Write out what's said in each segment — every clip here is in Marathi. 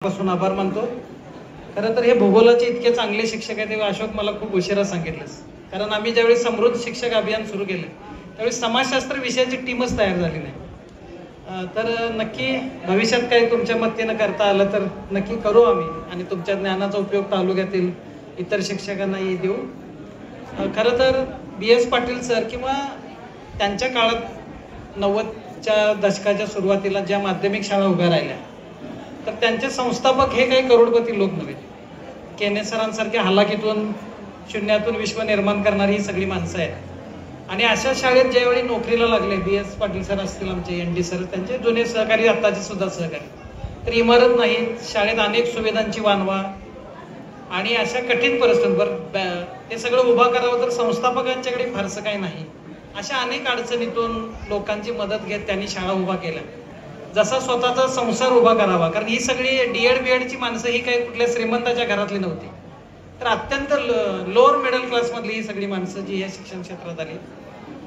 पासून आभार मानतो। खरं तर हे भूगोलाचे इतके चांगले शिक्षक आहेत ते अशोक मला खूप उशिरा सांगितलंस, कारण आम्ही ज्यावेळी समृद्ध शिक्षक अभियान सुरू केले त्यावेळी समाजशास्त्र विषयाची टीमच तयार झाली नाही। तर नक्की भविष्यात काही तुमच्या मदतीनं करता आलं तर नक्की करू आम्ही आणि तुमच्या ज्ञानाचा उपयोग तालुक्यातील इतर शिक्षकांनाही देऊ। खरं तर BS पाटील सर किंवा त्यांच्या काळात 90च्या दशकाच्या सुरुवातीला ज्या माध्यमिक शाळा उभ्या राहिल्या तर त्यांचे संस्थापक हे काही करोडपती लोक नव्हे। केने सरांसारख्या हलाखीतून शून्यातून विश्व निर्माण करणारी ही सगळी माणसं आहेत। आणि अशा शाळेत ज्यावेळी नोकरीला लागले BS पाटील सर असतील, आमचे ND सर, त्यांचे जुने सहकारी, आत्ताचे सुद्धा सहकारी, तर इमारत नाही, शाळेत अनेक सुविधांची वानवा आणि अशा कठीण परिस्थितीवर ते सगळं उभा करावं तर संस्थापकांच्याकडे फारसं काही नाही। अशा अनेक अडचणीतून लोकांची मदत घेत त्यांनी शाळा उभा केल्या, जसा स्वतःचा संसार उभा करावा। कारण ही सगळी D.Ed. B.Ed. ची माणसं ही काही कुठल्या श्रीमंताच्या घरातली नव्हती, तर अत्यंत लोअर मिडल क्लास मधली ही सगळी माणसं जी या शिक्षण क्षेत्रात आली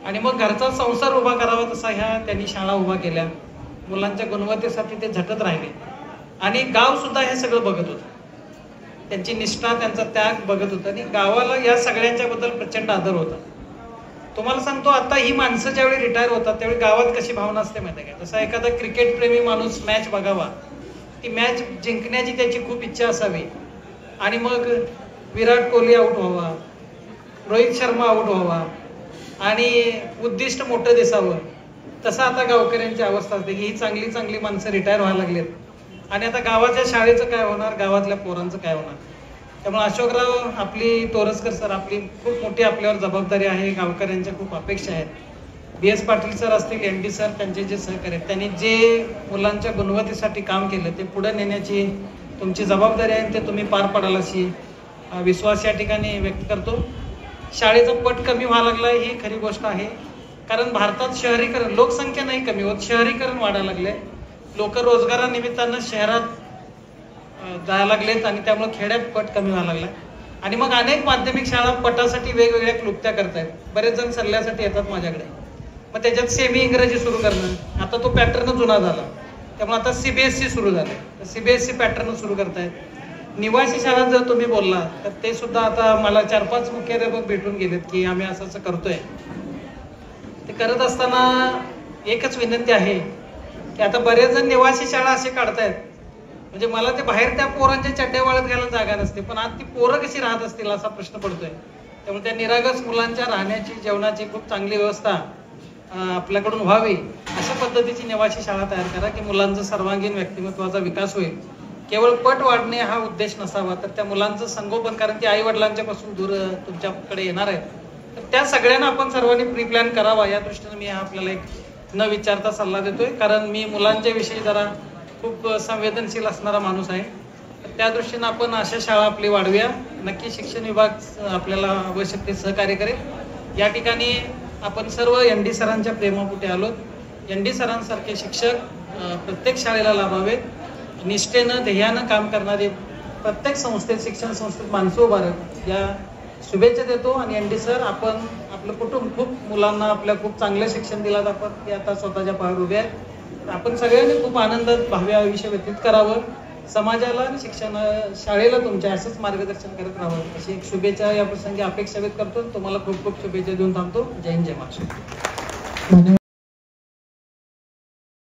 आणि मग घरचा संसार उभा करावा तसा ह्या त्यांनी शाळा उभा केल्या। मुलांच्या गुणवत्तेसाठी ते झटत राहिले आणि गाव सुद्धा हे सगळं बघत होतं, त्यांची निष्ठा, त्यांचा त्याग बघत होतं आणि गावाला या सगळ्यांच्या बद्दल प्रचंड आदर होता। तुम्हाला सांगतो, आता ही माणसं ज्यावेळी रिटायर होतात त्यावेळी गावात कशी भावना असते माहिती आहे का? जसा एखादा क्रिकेट प्रेमी माणूस मॅच बघावा, ती मॅच जिंकण्याची त्याची खूप इच्छा असावी आणि मग विराट कोहली आउट व्हावा, रोहित शर्मा आउट व्हावा आणि उद्दिष्ट मोठं दिसावं, तसं आता गावकऱ्यांची अवस्था असते की ही चांगली चांगली माणसं रिटायर व्हायला लागलेत आणि आता गावाच्या शाळेचं काय होणार, गावातल्या पोरांचं काय होणार। त्यामुळे अशोकराव, आपली तोरसकर सर, आपली खूप मोठी आपल्यावर जबाबदारी आहे, गावकऱ्यांच्या खूप अपेक्षा आहेत। BS पाटील सर असतील, ND सर, त्यांचे जे सहकारी आहेत, त्यांनी जे मुलांच्या गुणवत्तेसाठी काम केलं ते पुढे नेण्याची तुमची जबाबदारी आहे, ते तुम्ही पार पाडाल अशी विश्वास या ठिकाणी व्यक्त करतो। शाळेचा पट कमी व्हायला लागलाय ही खरी गोष्ट आहे, कारण भारतात शहरीकरण, लोकसंख्या नाही कमी होत, शहरीकरण वाढायला लागले, लोक रोजगारानिमित्तानं शहरात जायला लागलेत आणि त्यामुळे खेड्यात पट कमी व्हायला लागलाय आणि मग अनेक माध्यमिक शाळा पटासाठी वेगवेगळ्या क्लुप्त्या करतायत। बरेच जण सल्ल्यासाठी येतात माझ्याकडे, मग त्याच्यात सेमी इंग्रजी सुरू करणं, आता तो पॅटर्न जुना झाला, त्यामुळे आता CBSE सुरू झाले, तर CBSE पॅटर्न सुरू करतायत। निवासी शाळा जर तुम्ही बोलला तर ते सुद्धा आता मला 4-5 मुख्याध्यापक भेटून गेलेत की आम्ही असं असं करतोय। ते करत असताना एकच विनंती आहे की आता बरेच जण निवासी शाळा असे काढतायत, म्हणजे मला ते बाहेर त्या पोरांच्या चड्ड्या वाळत घालायला जागा नसते, पण आज ती पोरं कशी राहत असतील असा प्रश्न पडतोय। त्यामुळे त्या निरागस मुलांच्या राहण्याची, जेवणाची खूप चांगली व्यवस्था आपल्याकडून व्हावी अशा पद्धतीची निवासी शाळा तयार करा की मुलांचा सर्वांगीण व्यक्तिमत्वाचा विकास होईल। केवळ पट वाढणे हा उद्देश नसावा, तर त्या मुलांचं संगोपन, कारण ते आई वडिलांच्या पासून दूर तुमच्याकडे येणार आहेत, तर त्या सगळ्यांना आपण सर्वांनी प्री प्लॅन करावा या दृष्टीने मी आपल्याला एक न विचारता सल्ला देतोय, कारण मी मुलांच्या विषयी जरा खूप संवेदनशील असणारा माणूस आहे। तर त्या दृष्टीने आपण अशा शाळा आपली वाढवूया। नक्की शिक्षण विभाग आपल्याला आवश्यक ते सहकार्य करेल। या ठिकाणी आपण सर्व ND सरांच्या प्रेमापोटी आलोत। ND सरांसारखे शिक्षक प्रत्येक शाळेला लाभावेत, निष्ठेनं ध्येयानं काम करणारे प्रत्येक संस्थेत, शिक्षण संस्थेत माणसं उभारत या शुभेच्छा देतो। आणि ND सर, आपण आपलं कुटुंब, खूप मुलांना आपल्या खूप चांगलं शिक्षण दिलं, आपण ते आता स्वतःच्या पायावर उभे आहेत, आपण सगळ्यांनी खूप आनंदात भावी आयुष्य व्यतीत करावं, समाजाला आणि शाळेला तुमच्या असंच मार्गदर्शन करत राहावं अशी एक शुभेच्छा या प्रसंगी अपेक्षा व्यक्त करतो। तुम्हाला खूप खूप शुभेच्छा देऊन थांबतो। जय हिंद, जय महाराष्ट्र।